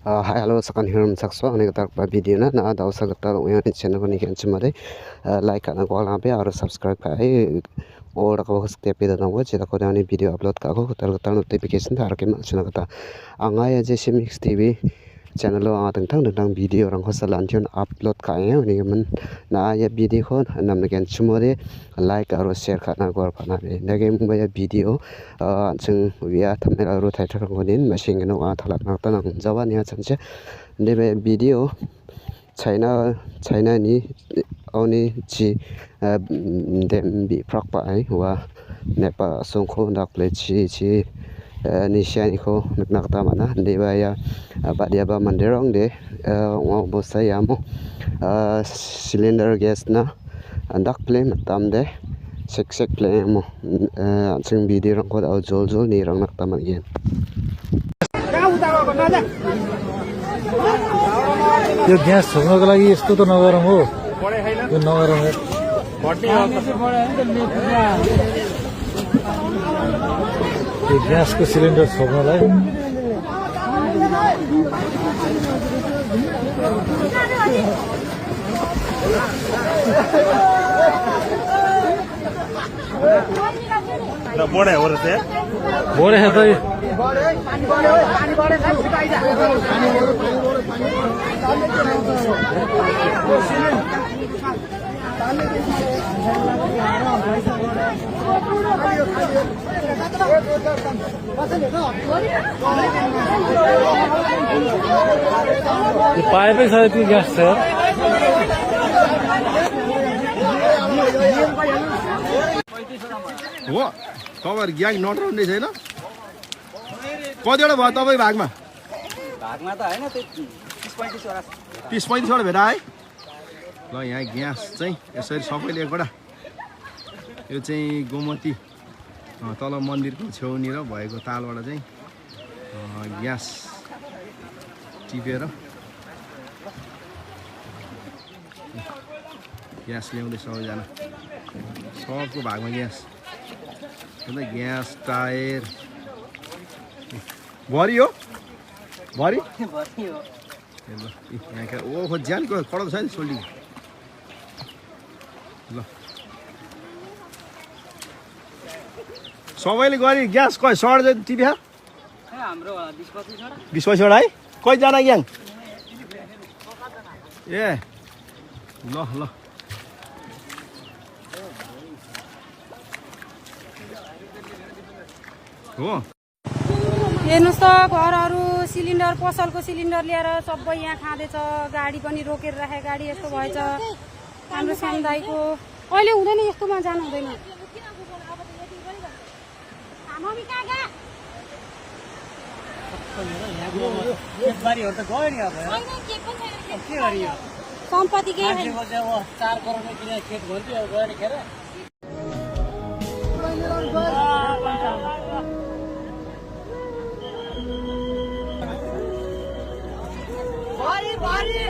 Hai halo sakan hiram sakso ani kata video na da usa kata uyan channel ko ni kan chimade like kana ko ala be aru subscribe kai or ka step da na wo chela ko ani video upload ka ko kata notification da arke ma chana kata anga ya je mix tv channel lo anga tang video rang ko salan tion upload ka ni man na ya video ko nam na kan chimode like aru share kana ko pa na be na game ba ya video chung wiya thamel aru thai thar ko din machine no a thalak na ta na jawa ni chanche nebe video China ni oni chi dem bi prak pa ai wa nepa song ko dak le chi ni sian ko nak ta mana de ba ya ba dia ba manderong de wa bo sa ya mo cylinder gas na andak ple matam de sek ple mo chung video rang ko da jol ni rang nak ta ma gen यो gas छोड्नको लागि यस्तो त नगरौँ हो यो नगरौँ यो ग्यासको सिलिन्डर छोड्नलाई बोडे हो रहे बोरे है तो ये पाइपै छ त्यो ग्यास छ हो तपाईहरु ग्याङ नटराउने छैन कतिवटा भयो तपाईँ भागमा त हैन 30-35 वटा 30-35 वटा भेटा है ल यहाँ ग्यास चाहिँ यसरी सबैले एकवटा यो चाहिँ गोमती तल मन्दिरको छेउनिर भएको तालबाट चाहिँ ग्यास टिपेर ग्यास ल्याउँदै सबैजना सबको भागमा ग्यास ग्यास टायर भरि हो भरि यहाँका ओहो ज्यानको कडक छ नि सोल्टी ल सबैले गरी ग्यास कति सड टिप्या हाम्रो 20-25 वटा है कतिजना ग्याङ ए ल ल हो हेर्नुहोस् त घरहरू सिलिन्डर पसलको सिलिन्डर ल्याएर सबै यहाँ खाँदैछ गाडी पनि रोकेर राखे गाडी यस्तो भएछ हाम्रो समुदायको अहिले हुँदैन यस्तोमा जानु हुँदैन सम्पत्ति के 4 करोडको किन खेत भन्थ्यो गएर खेर भारी